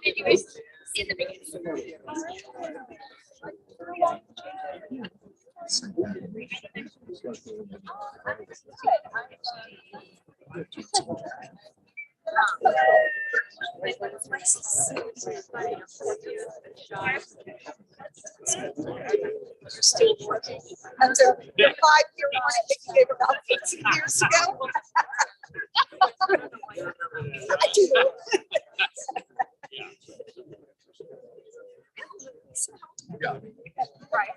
Did you guys see the beginning? After the 5-year warning that you gave about 15 years ago. I do. Yeah. Right.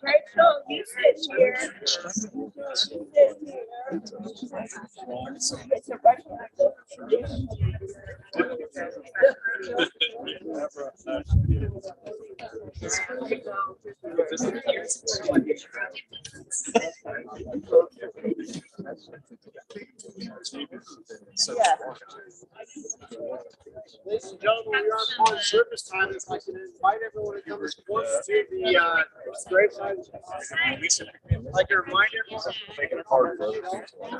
Rachel, you sit here. It's a Ladies and gentlemen, we are on service time. If I can invite everyone to come close to the graveside. I'd like to remind everyone. Making it hard for other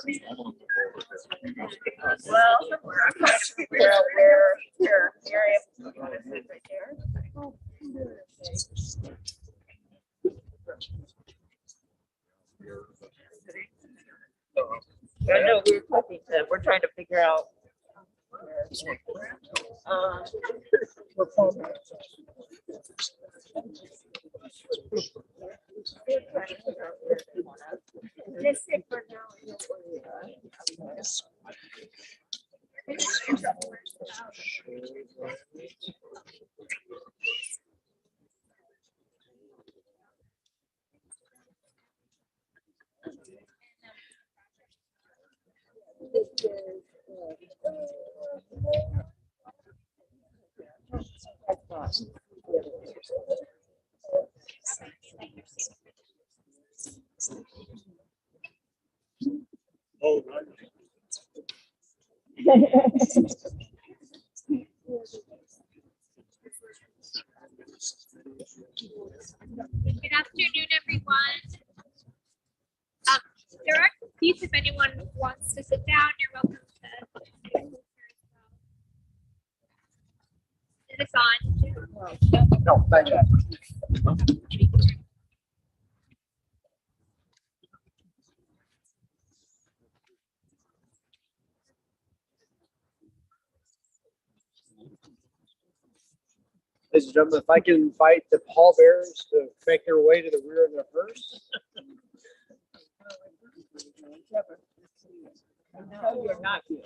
people. well, where here, Miriam, you want to sit right there? I know we were talking to, we're trying to figure out. Just sit for now. Oh, Good afternoon, everyone. There are seats if anyone wants to sit down. You're welcome to. Is this on? no, thank you. Ladies and gentlemen, if I can invite the pallbearers to make their way to the rear of the hearse. No, you're not here.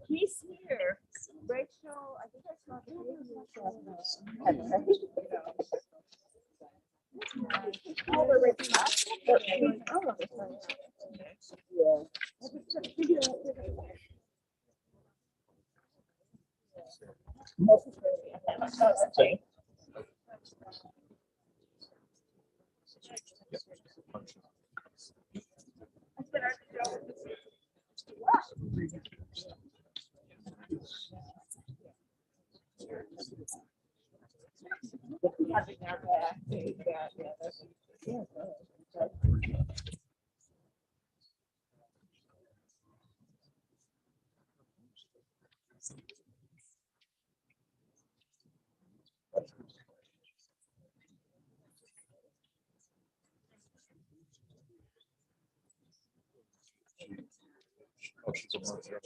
He's here. Rachel, I think I saw Oh, she's a monster.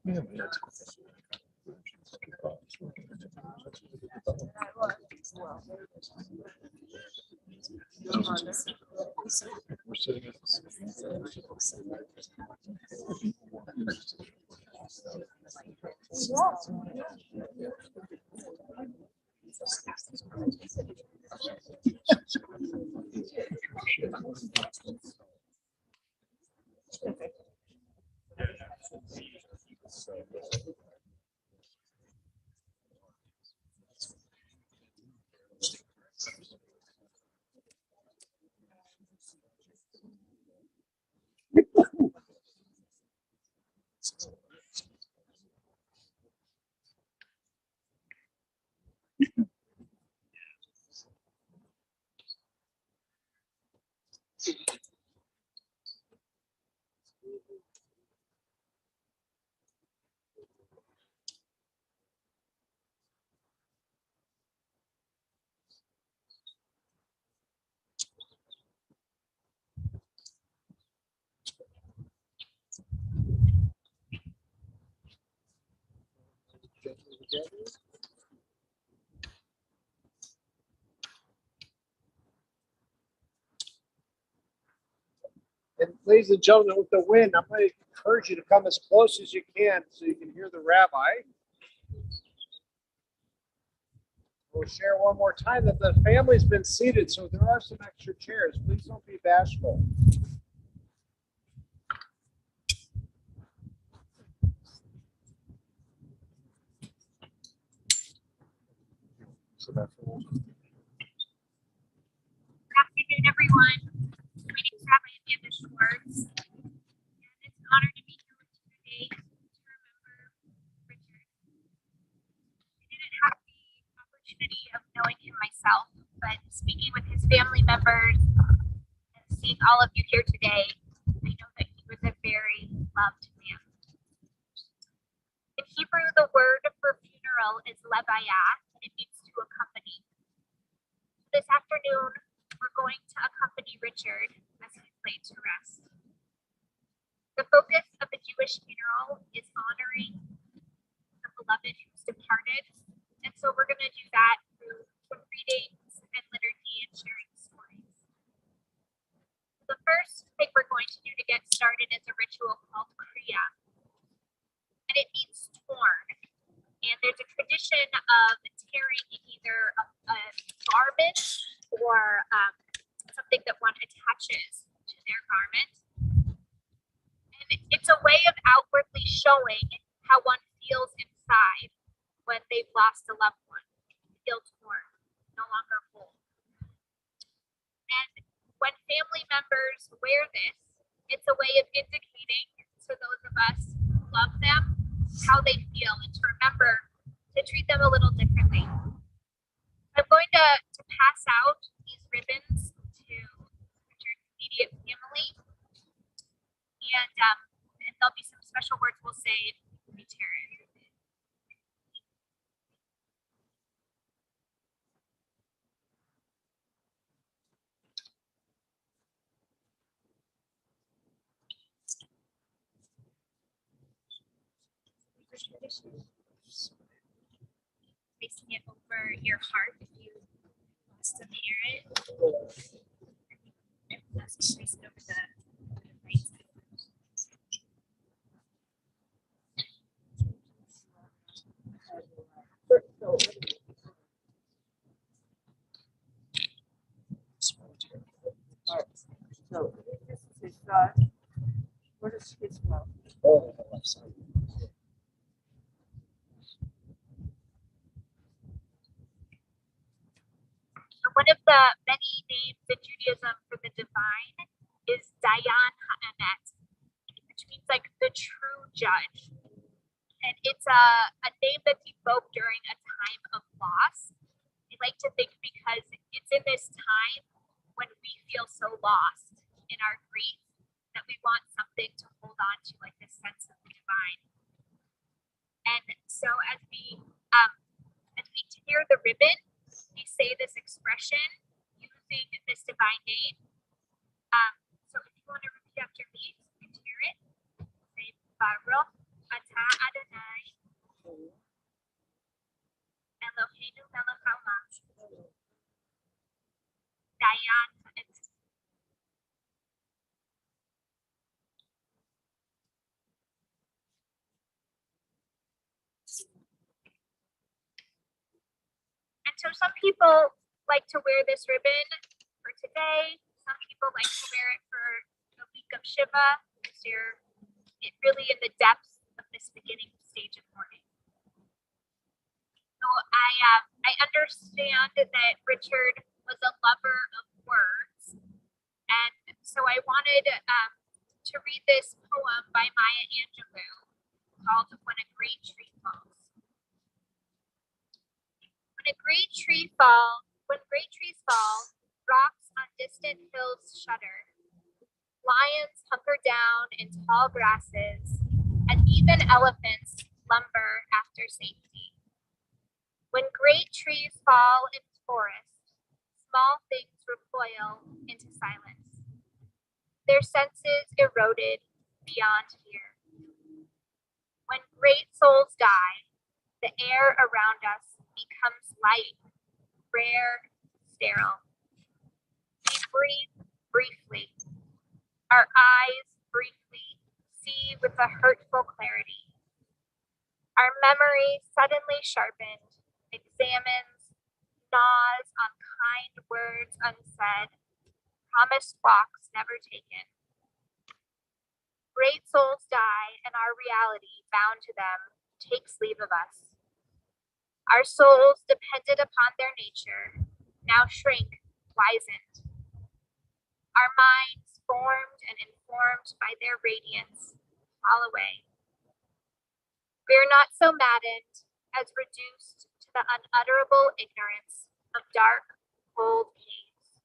Yeah, that's we're sitting at And ladies and gentlemen, with the wind, I'm going to encourage you to come as close as you can so you can hear the rabbi. We'll share one more time that the family's been seated, so there are some extra chairs. Please don't be bashful. Good afternoon, everyone. My name is Rabbi Amanda Schwartz, and it's an honor to be here with you today to remember Richard. I didn't have the opportunity of knowing him myself, but speaking with his family members and seeing all of you here today, I know that he was a very loved man. In Hebrew, the word for funeral is levayah. It means to accompany. This afternoon, we're going to accompany Richard as he's laid to rest. The focus of the Jewish funeral is honoring the beloved who's departed, and so we're going to do that through readings and liturgy and sharing stories. The first thing we're going to do to get started is a ritual called kriya, and it means torn. And there's a tradition of tearing either a garment or something that one attaches to their garment. And it's a way of outwardly showing how one feels inside when they've lost a loved one. Feel torn, no longer whole. And when family members wear this, it's a way of indicating to those of us who love them how they feel and to remember to treat them a little differently. I'm going to pass out these ribbons to Richard's immediate family, and there'll be some special words we'll say if we tear it. Placing it over your heart if you lost a parent. And place it over the right side. It's well. Oh, on the left side. So one of the many names in Judaism for the divine is Dayan Ha'emet, which means like the true judge. And it's a name that's evoked during a time of loss. I like to think because it's in this time when we feel so lost in our grief that we want something to hold on to, like this sense of the divine. And so as we tear the ribbon, we say this expression using this divine name. So if you want to repeat after me, you can tear it. Say Baruch Atah Adonai Eloheinu melech haolam Dayan Ha'emet. And so some people like to wear this ribbon for today. Some people like to wear it for the week of Shiva, because you're really in the depths of this beginning stage of mourning. So I understand that Richard was a lover of words, and so I wanted to read this poem by Maya Angelou called "When a Great Tree Falls." When great trees fall, rocks on distant hills shudder. Lions hunker down in tall grasses, and even elephants lumber after safety. When great trees fall in forests, small things recoil into silence, their senses eroded beyond fear. When great souls die, the air around us becomes light, rare, sterile. We breathe briefly. Our eyes briefly see with a hurtful clarity. Our memory suddenly sharpened, examines, gnaws on kind words unsaid, promised walks never taken. Great souls die, and our reality, bound to them, takes leave of us. Our souls, dependent upon their nature, now shrink, wizened. Our minds, formed and informed by their radiance, fall away. We are not so maddened as reduced to the unutterable ignorance of dark, cold caves.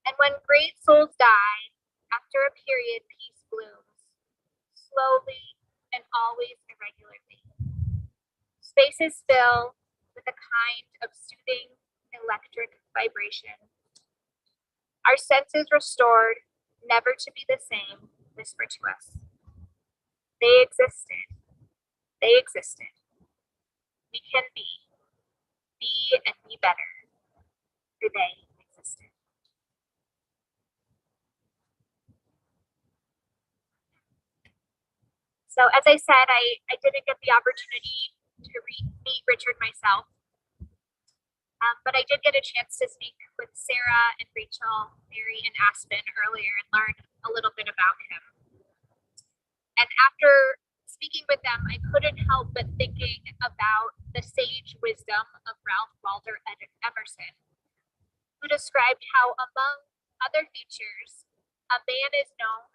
And when great souls die, after a period peace blooms, slowly and always irregularly. Spaces fill with a kind of soothing electric vibration. Our senses restored, never to be the same, whisper to us. They existed. They existed. We can be and be better, for they existed. So as I said, I didn't get the opportunity to meet Richard myself, but I did get a chance to speak with Sarah and Rachel, Mary, and Aspen earlier and learn a little bit about him. And after speaking with them, I couldn't help but thinking about the sage wisdom of Ralph Waldo Emerson, who described how, among other features, a man is known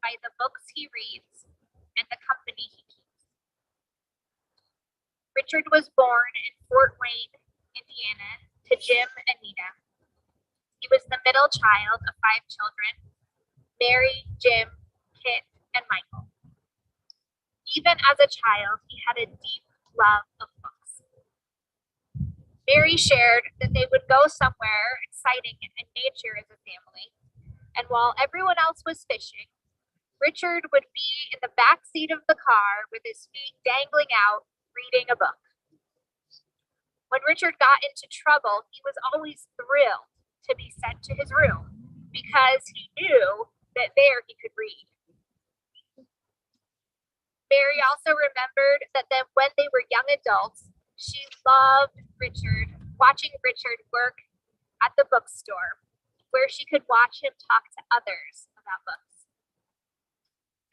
by the books he reads and the company he keeps. Richard was born in Fort Wayne, Indiana, to Jim and Nina. He was the middle child of 5 children: Mary, Jim, Kit, and Michael. Even as a child, he had a deep love of books. Mary shared that they would go somewhere exciting in nature as a family, and while everyone else was fishing, Richard would be in the back seat of the car with his feet dangling out, reading a book. When Richard got into trouble, he was always thrilled to be sent to his room because he knew that there he could read. Mary also remembered that then when they were young adults, she loved watching Richard work at the bookstore, where she could watch him talk to others about books.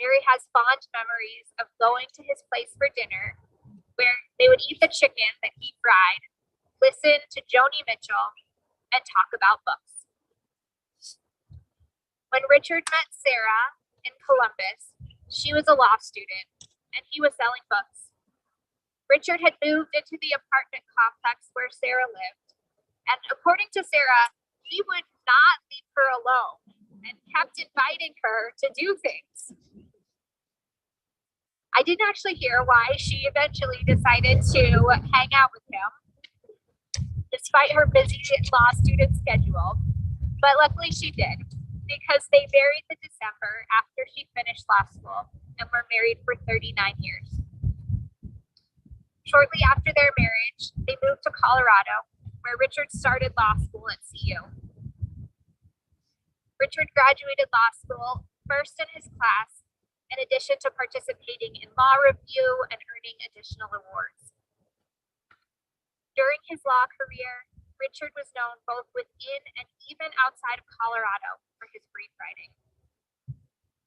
Mary has fond memories of going to his place for dinner, where they would eat the chicken that he fried, listen to Joni Mitchell, and talk about books. When Richard met Sarah in Columbus, she was a law student, and he was selling books. Richard had moved into the apartment complex where Sarah lived, and according to Sarah, he would not leave her alone and kept inviting her to do things. I didn't actually hear why she eventually decided to hang out with him, despite her busy law student schedule, but luckily she did, because they married in December after she finished law school and were married for 39 years. Shortly after their marriage, they moved to Colorado, where Richard started law school at CU. Richard graduated law school first in his class, in addition to participating in law review and earning additional awards. During his law career, Richard was known both within and even outside of Colorado for his brief writing.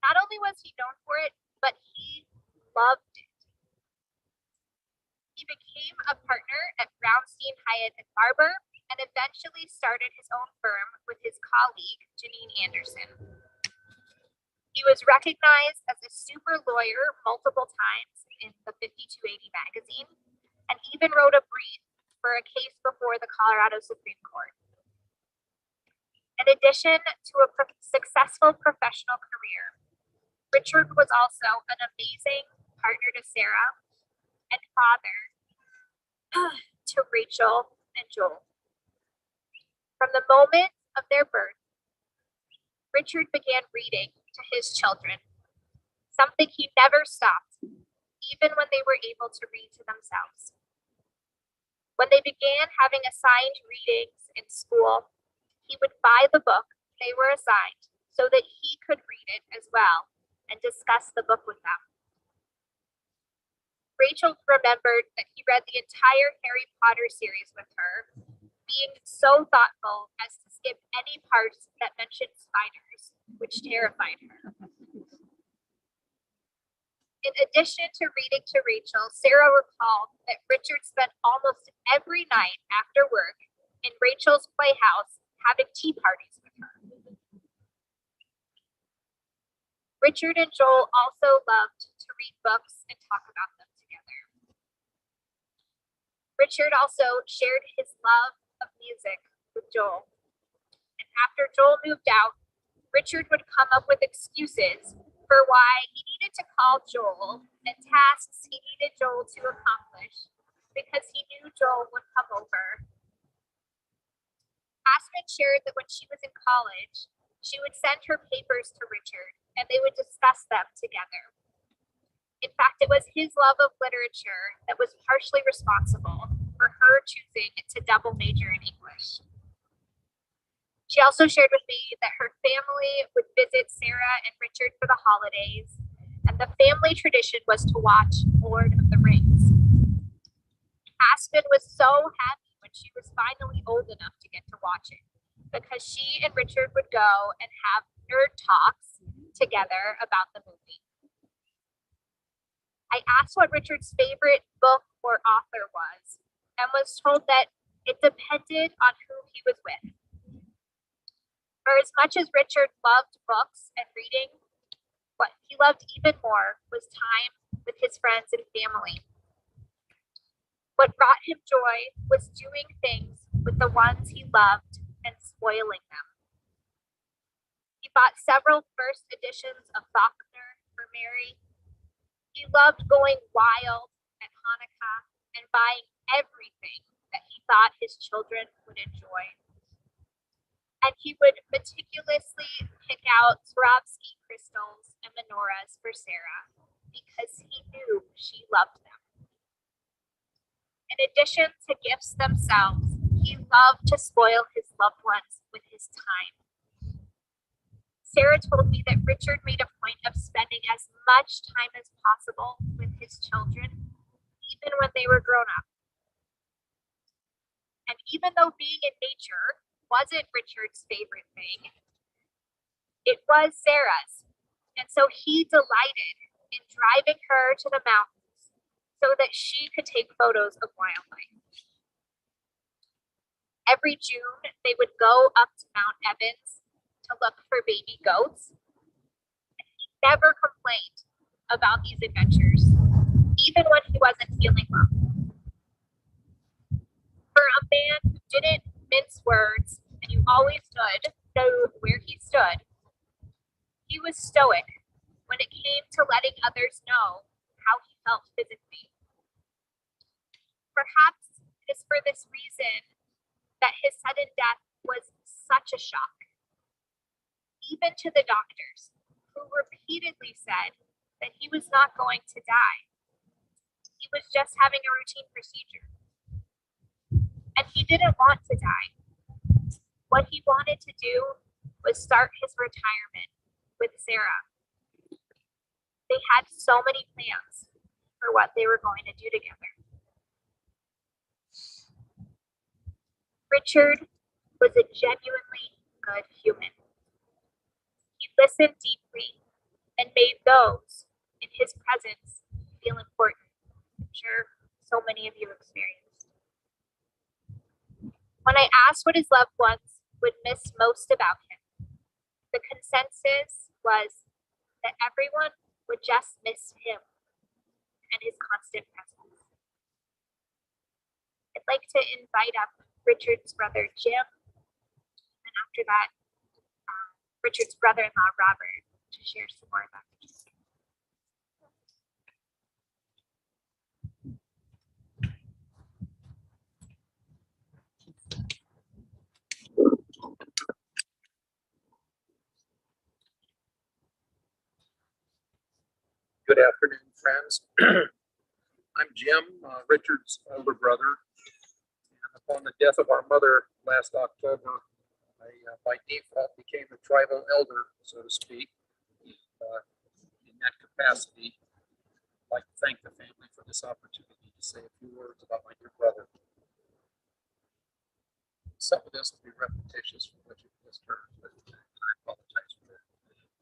Not only was he known for it, but he loved it. He became a partner at Brownstein, Hyatt and Barber, and eventually started his own firm with his colleague, Janine Anderson. He was recognized as a super lawyer multiple times in the 5280 magazine, and even wrote a brief for a case before the Colorado Supreme Court. In addition to a successful professional career, Richard was also an amazing partner to Sarah and father to Rachel and Joel. From the moment of their birth, Richard began reading to his children, something he never stopped, even when they were able to read to themselves. When they began having assigned readings in school, he would buy the book they were assigned so that he could read it as well and discuss the book with them. Rachel remembered that he read the entire Harry Potter series with her, being so thoughtful as to skip any parts that mentioned spiders, which terrified her. In addition to reading to Rachel, Sarah recalled that Richard spent almost every night after work in Rachel's playhouse having tea parties with her. Richard and Joel also loved to read books and talk about them together. Richard also shared his love of music with Joel. And after Joel moved out, Richard would come up with excuses for why he needed to call Joel and tasks he needed Joel to accomplish because he knew Joel would come over. Aspen shared that when she was in college, she would send her papers to Richard and they would discuss them together. In fact, it was his love of literature that was partially responsible for her choosing to double major in English. She also shared with me that her family would visit Sarah and Richard for the holidays, and the family tradition was to watch Lord of the Rings. Aspen was so happy when she was finally old enough to get to watch it, because she and Richard would go and have nerd talks together about the movie. I asked what Richard's favorite book or author was, and was told that it depended on who he was with. For as much as Richard loved books and reading, what he loved even more was time with his friends and family. What brought him joy was doing things with the ones he loved and spoiling them. He bought several first editions of Faulkner for Mary. He loved going wild at Hanukkah and buying everything that he thought his children would enjoy. And he would meticulously pick out Swarovski crystals and menorahs for Sarah because he knew she loved them. In addition to gifts themselves, he loved to spoil his loved ones with his time. Sarah told me that Richard made a point of spending as much time as possible with his children, even when they were grown up. And even though being in nature wasn't Richard's favorite thing, it was Sarah's. And so he delighted in driving her to the mountains so that she could take photos of wildlife. Every June, they would go up to Mount Evans to look for baby goats. And he never complained about these adventures, even when he wasn't feeling well. For a man who didn't mince words and who always knew where he stood, he was stoic when it came to letting others know how he felt physically. Perhaps it is for this reason that his sudden death was such a shock, even to the doctors, who repeatedly said that he was not going to die. He was just having a routine procedure. And he didn't want to die. What he wanted to do was start his retirement with Sarah. They had so many plans for what they were going to do together. Richard was a genuinely good human. He listened deeply and made those in his presence feel important. I'm sure so many of you experienced. When I asked what his loved ones would miss most about him, the consensus was that everyone would just miss him and his constant presence. I'd like to invite up Richard's brother Jim, and after that, Richard's brother-in-law Robert to share some more about it. Good afternoon, friends. I'm Jim, Richard's older brother. And upon the death of our mother last October, I, by default, became the tribal elder, so to speak. In that capacity, I'd like to thank the family for this opportunity to say a few words about my dear brother. Some of this will be repetitious from what you've just heard, but I apologize for that.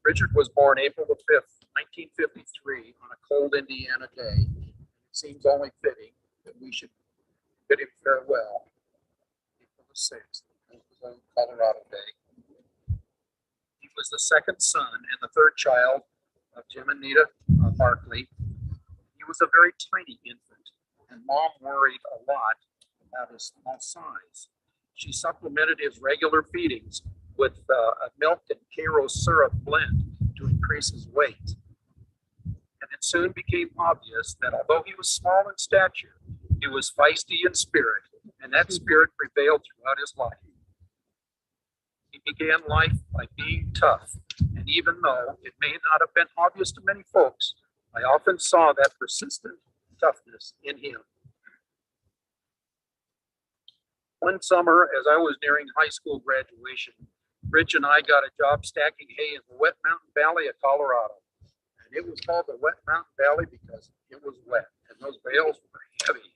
Richard was born April the 5th, 1953, on a cold Indiana day. It seems only fitting that we should bid him farewell. April the 6th, it was on Colorado Day. He was the second son and the third child of Jim and Nita Barkley. He was a very tiny infant, and Mom worried a lot about his small size. She supplemented his regular feedings with a milk and Karo syrup blend to increase his weight. And it soon became obvious that although he was small in stature, he was feisty in spirit, and that spirit prevailed throughout his life. He began life by being tough, and even though it may not have been obvious to many folks, I often saw that persistent toughness in him. One summer, as I was nearing high school graduation, Rich and I got a job stacking hay in the wet mountain valley of Colorado. And it was called the wet mountain valley because it was wet, and those bales were heavy.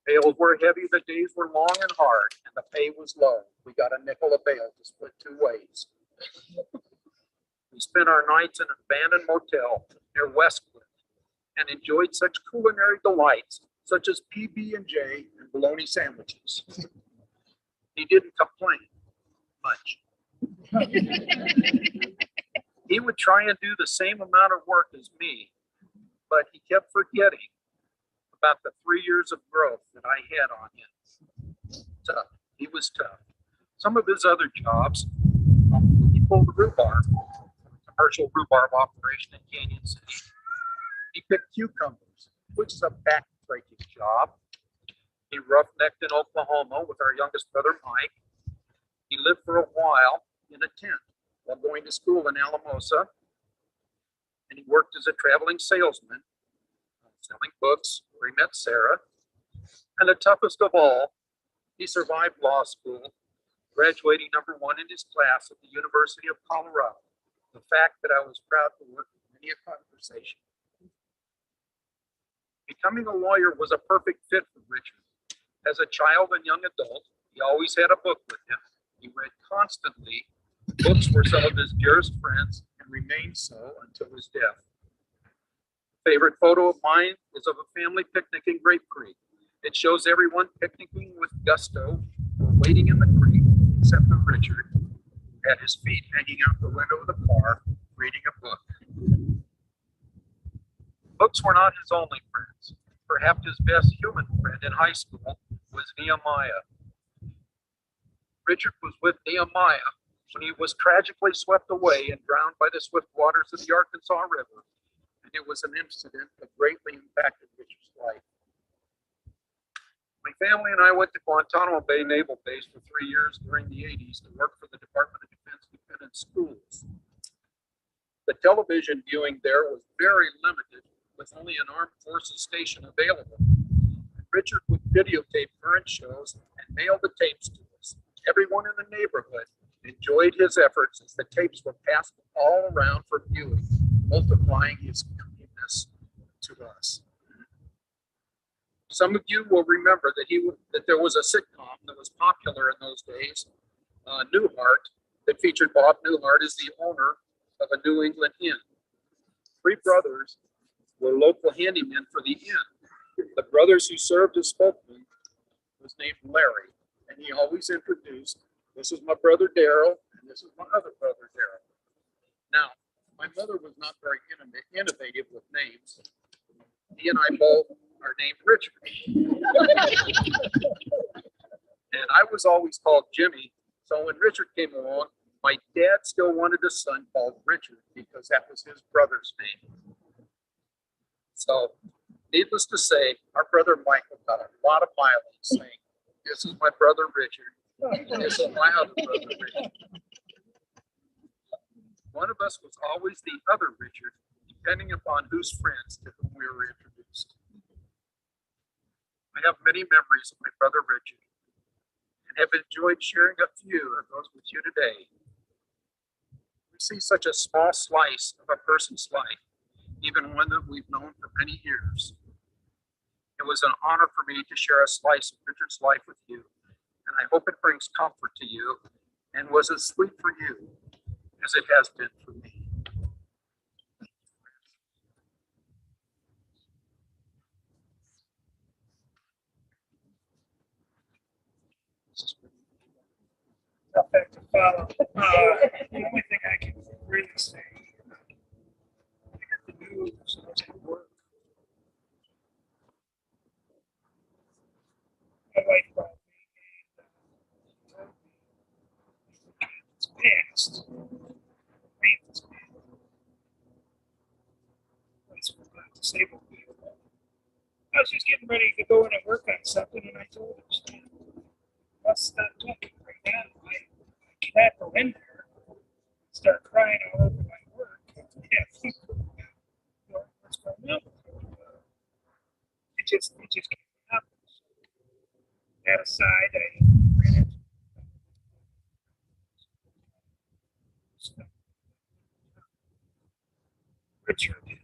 Bales were heavy, the days were long and hard, and the pay was low. We got a nickel a bale to split two ways. We spent our nights in an abandoned motel near Westwood and enjoyed such culinary delights such as PB&J and bologna sandwiches. He didn't complain much. He would try and do the same amount of work as me, but he kept forgetting about the 3 years of growth that I had on him. Tough. He was tough. Some of his other jobs, he pulled the rhubarb, commercial rhubarb operation in Canyon City. He picked cucumbers, which is a back-breaking job. He roughnecked in Oklahoma with our youngest brother, Mike. He lived for a while in a tent while going to school in Alamosa. And he worked as a traveling salesman, selling books where he met Sarah. And the toughest of all, he survived law school, graduating #1 in his class at the University of Colorado. The fact that I was proud to work with many a conversation. Becoming a lawyer was a perfect fit for Richard. As a child and young adult, he always had a book with him. He read constantly. Books were some of his dearest friends, and and remained so until his death. Favorite photo of mine is of a family picnic in Grape Creek. It shows everyone picnicking with gusto, wading in the creek, except for Richard, who had his feet hanging out the window of the car, reading a book. Books were not his only friends. Perhaps his best human friend in high school was Nehemiah. Richard was with Nehemiah when he was tragically swept away and drowned by the swift waters of the Arkansas River, and it was an incident that greatly impacted Richard's life. My family and I went to Guantanamo Bay Naval Base for 3 years during the 80s to work for the Department of Defense Dependent Schools. The television viewing there was very limited, with only an armed forces station available. Richard would videotape current shows and mail the tapes to us. Everyone in the neighborhood enjoyed his efforts as the tapes were passed all around for viewing, multiplying his kindness to us. Some of you will remember that there was a sitcom that was popular in those days, Newhart, that featured Bob Newhart as the owner of a New England inn. 3 brothers were local handymen for the inn. The brothers who served as spokesman was named Larry, and he always introduced, "This is my brother Daryl, and this is my other brother Daryl." Now, my mother was not very innovative with names. He and I both are named Richard. And I was always called Jimmy, so when Richard came along, my dad still wanted a son called Richard because that was his brother's name. So, needless to say, our brother Michael got a lot of mileage saying, "This is my brother Richard, and this is my other brother Richard." One of us was always the other Richard, depending upon whose friends to whom we were introduced. I have many memories of my brother Richard and have enjoyed sharing a few of those with you today. We see such a small slice of a person's life, even one that we've known for many years. It was an honor for me to share a slice of Richard's life with you, and I hope it brings comfort to you and was as sweet for you as it has been for me. Tough act to follow. The only thing I can really say, I got the news, I was at work. My wife called me and told me it's passed. Maintenance man. Place was not disabled. I was just getting ready to go in and work on something, and I told her, "Stan, let's stop talking right now. I can't go in there and start crying all over my work. Yeah, what's going on? It just can't happen." That aside, I ran into Richard.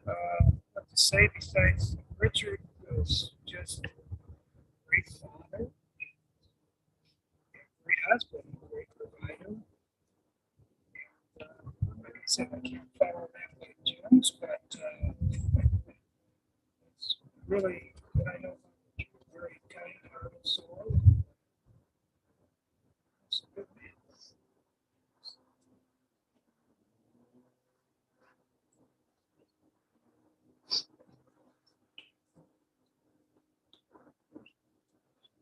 What to say besides Richard was just a great father, a great husband, a great provider. And, like I said, I can't follow that like Jones, but it's really what I know about Richard. Very kind-hearted soul. He's a good man.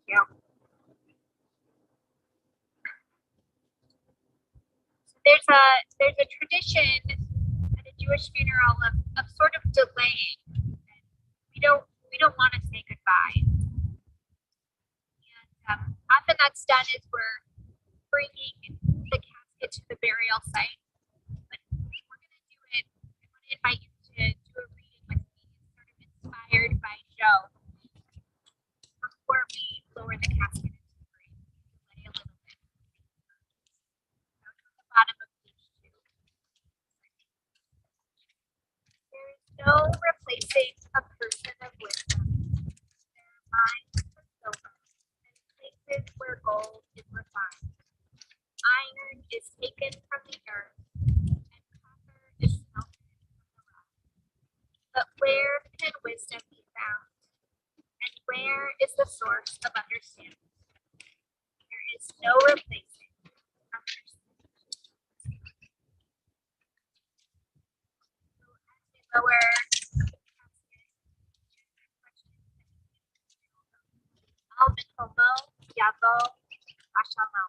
Yeah. There's a tradition at a Jewish funeral of sort of delaying. We don't want to say goodbye. And often that's done as we're bringing the casket to the burial site. But we're going to do it. I want to invite you to do a reading with me, sort of inspired by Joe, before we lower the casket into the grave. Delay a little bit. Down to the bottom of page 2. There is no replacing a person of wisdom. Their minds are silver, and places where gold is refined. Iron is taken from the earth, and copper is is the source of understanding. There is no replacing understanding. Lower Al Mikomo, Yabo, Ashamo.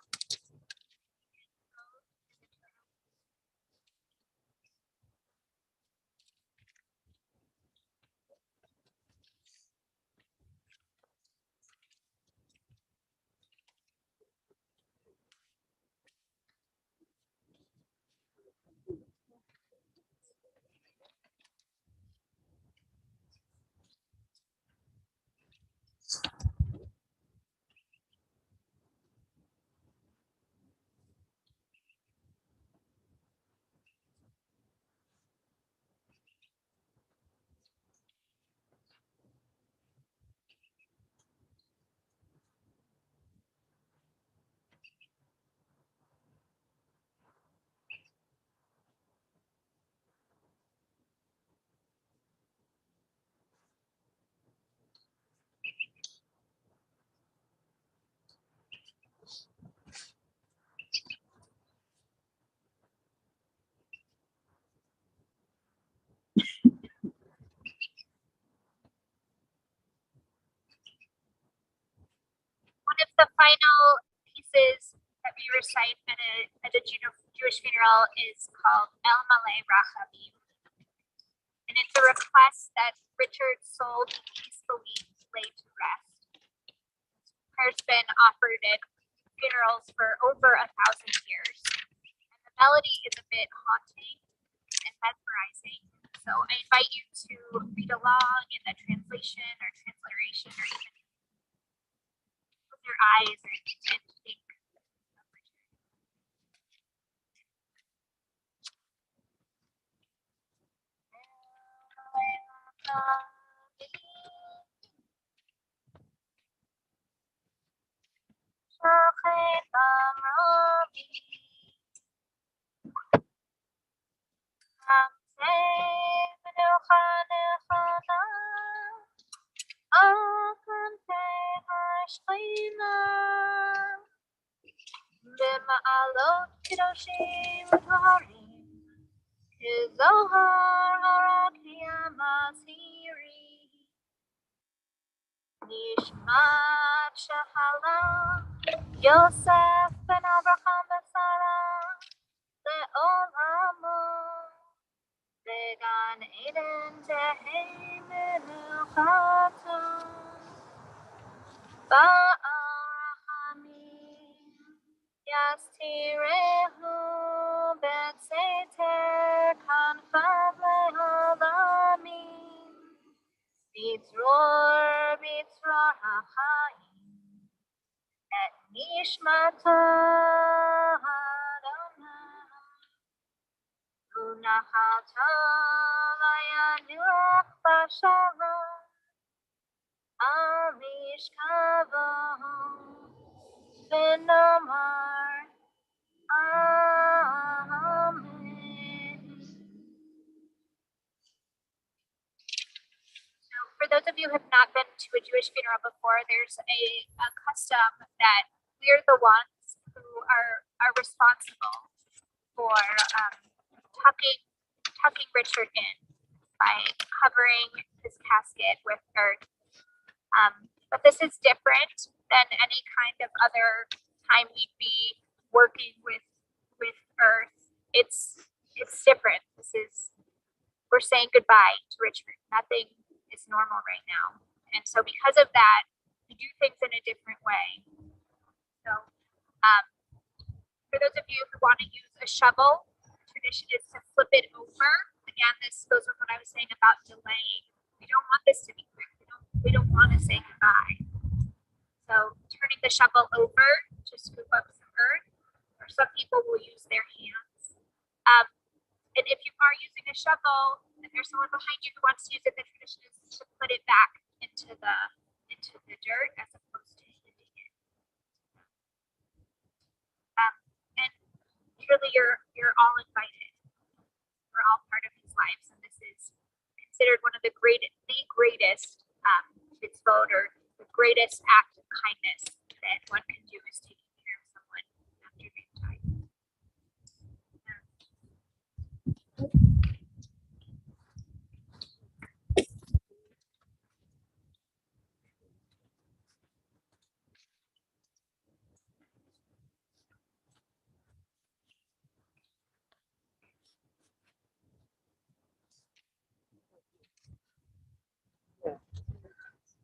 One of the final pieces that we recite at a Jewish funeral is called El Malay Rachamim. And it's a request that Richard's soul be peacefully laid to rest. Prayer's been offered at funerals for over 1,000 years. And the melody is a bit haunting and mesmerizing. So I invite you to read along in the translation or transliteration, or even close your eyes and think of Richard. במעלות קדושים וטהורים, כזוהר הרקיע מסעירי. נשמת שחלם יוסף בן אברהם ושרה לעולמו, בגן עדן תהא מנוחתו. ברחמים יסתירהו בסתר כנפיו לעולמים, בצרור החיים את נשמתו אדוני, ונחלתו וינוח בשלום על משכבו, ונאמר Amen. So for those of you who have not been to a Jewish funeral before, there's a custom that we're the ones who are responsible for tucking Richard in by covering his casket with earth. But this is different than any kind of other time we'd be working with earth. It's different. We're saying goodbye to Richard. Nothing is normal right now. And so because of that, we do things in a different way. So for those of you who want to use a shovel, the tradition is to flip it over. Again, this goes with what I was saying about delaying. We don't want this to be quick. We don't want to say goodbye. So turning the shovel over to scoop up some earth, or some people will use their hands. And if you are using a shovel and there's someone behind you who wants to use it, the tradition is to put it back into the dirt as opposed to hitting it. And truly, you're all invited. We're all part of his lives, and this is considered one of the greatest mitzvot or the greatest act of kindness that one can do is taking care of someone after they've died.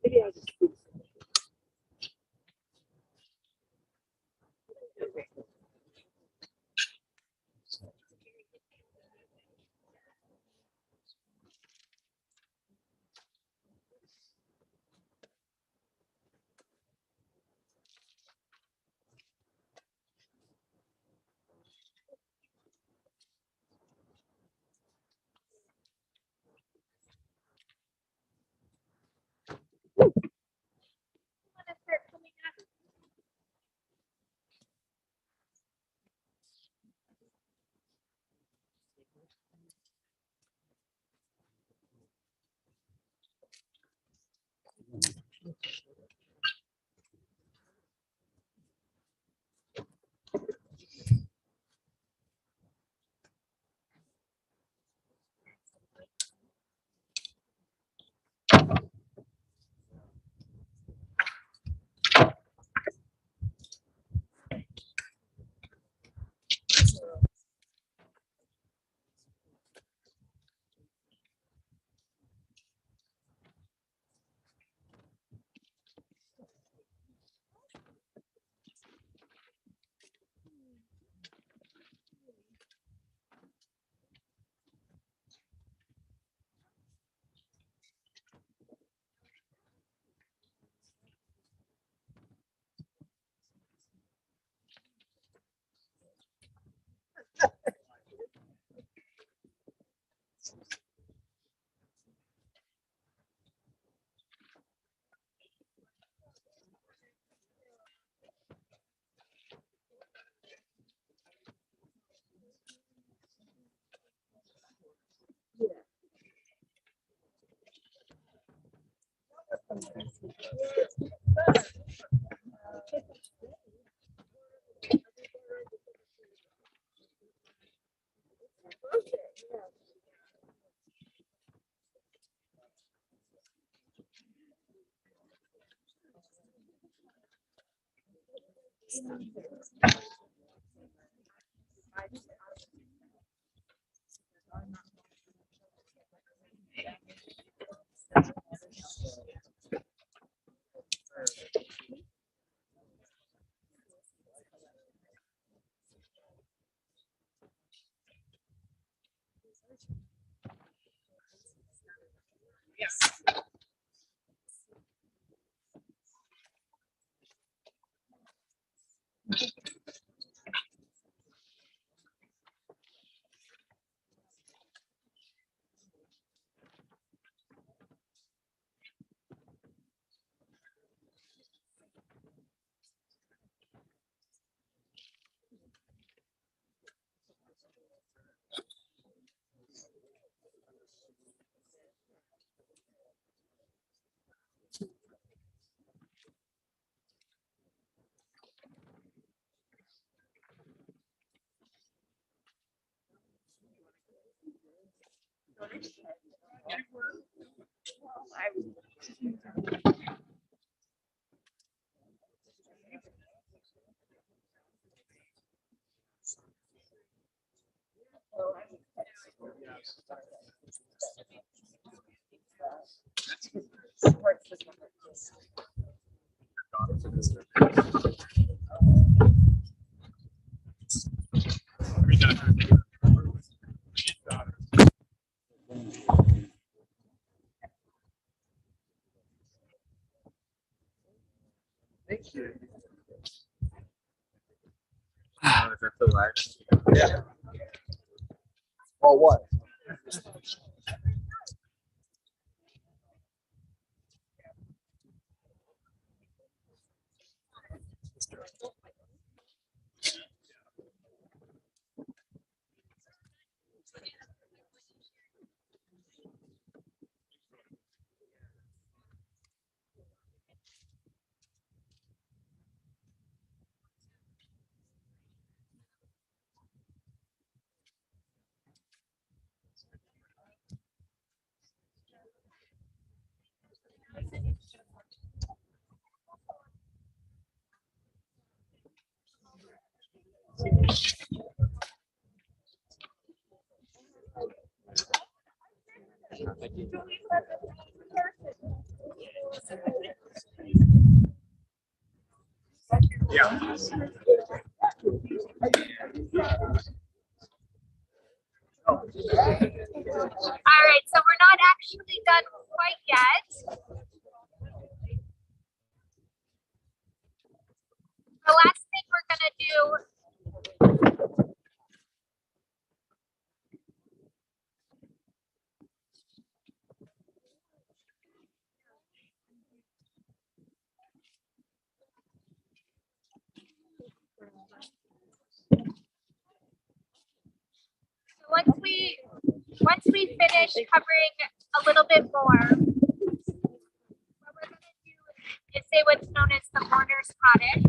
Maybe I just. Want to start coming up? Thank you. Yeah. Well, what? Yeah. All right, so we're not actually done quite yet. The last thing we're gonna do once we finish covering a little bit more, what we're gonna do is say what's known as the mourner's cottage.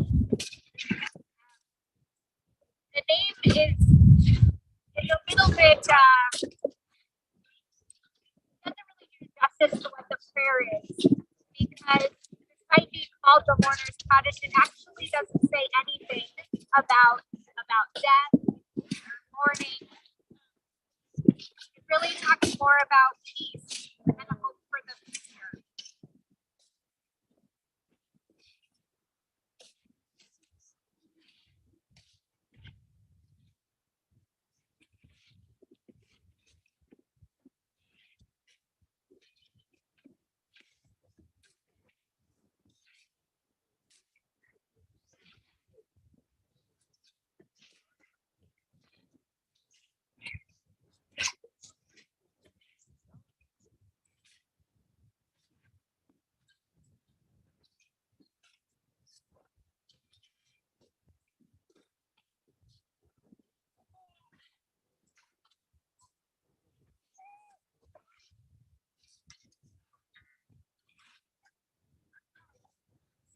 The name is a little bit doesn't really do justice to what the prayer is, because despite being called the mourner's cottage, it actually doesn't say anything about death or mourning. It really talks more about peace and a hope for the future.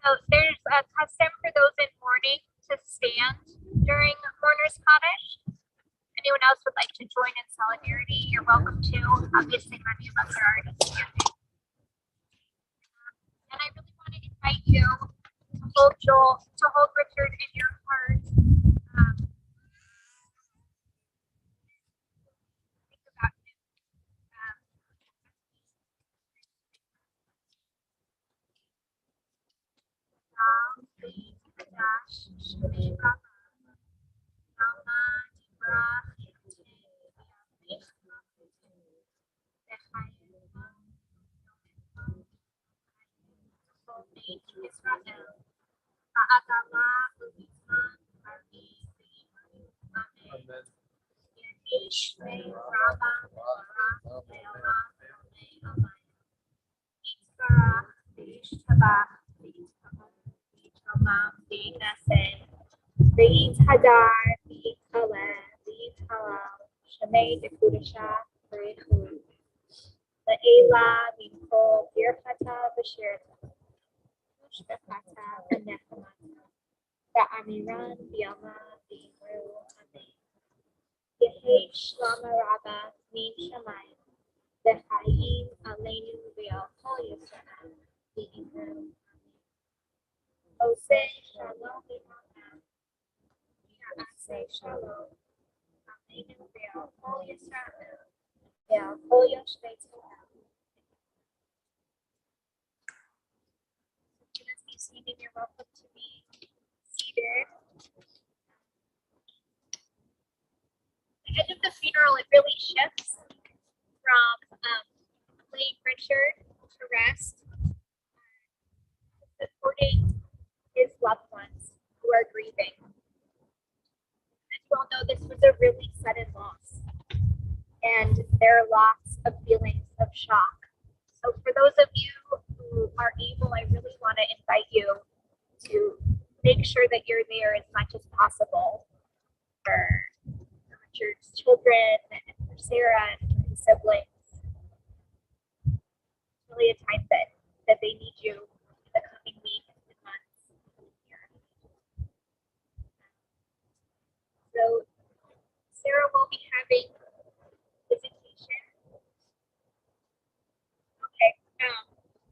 So there's a custom for those in mourning to stand during mourner's cottage. Anyone else would like to join in solidarity, you're welcome to. Obviously, many of us are already standing. And I really want to invite you to hold Richard in your heart. Think about him. Beat Hadar, Beat Haleh, Beat Halal, Shemay Dekudasha, Berechu, La'ela, Mikol, Birchata, Bashirta, Shbechata, and Nechamata, Ba'amiran, Biama, Bimru, Amen. Yehi Shlama Rabba, Min Shamayim, Bechaim, Aleinu, Be'al Kol Yisrael, B'Imru, Amen. Oseh, Shalom, B'Mamam, Aseh, Shalom, Aleinu, Be'al Kol Yisrael, Be'al Kol Yoshvei Tzorah. As you seated, you're welcome to be seated. The end of the funeral, it really shifts from laying Richard to rest, supporting his loved ones who are grieving. As you all know, this was a really sudden loss, and there are lots of feelings of shock. So for those of you who are able, I really want to invite you to make sure that you're there as much as possible for Richard's children and for Sarah and his siblings. It's really a time that they need you in the coming weeks and months and years. So Sarah will be having visitation. Okay,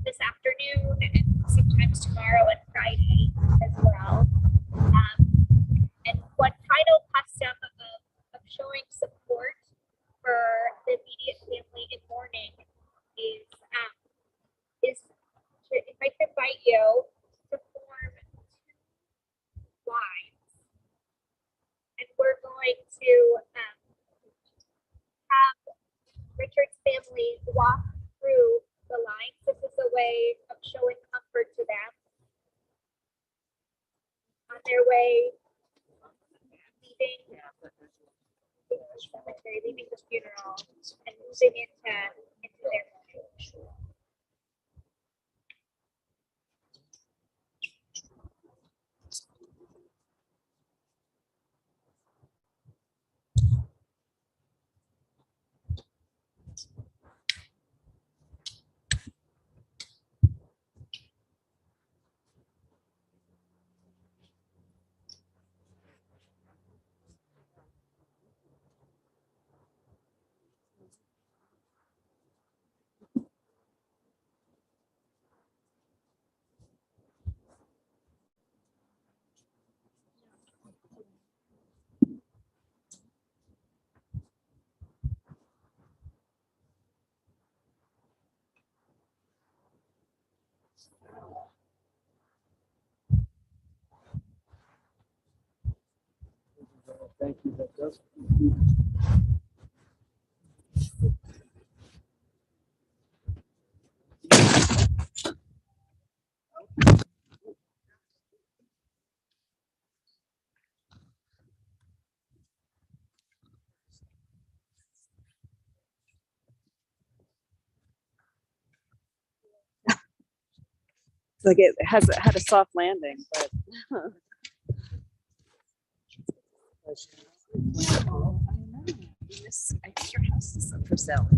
this afternoon and sometimes tomorrow and Friday as well. And what final video to form two lines. And we're going to have Richard's family walk through the lines. This is a way of showing comfort to them on their way leaving the cemetery, leaving the funeral, and moving into their life. Thank you. That does. It's like it had a soft landing, but. Oh, I know. I think your house is up for sale.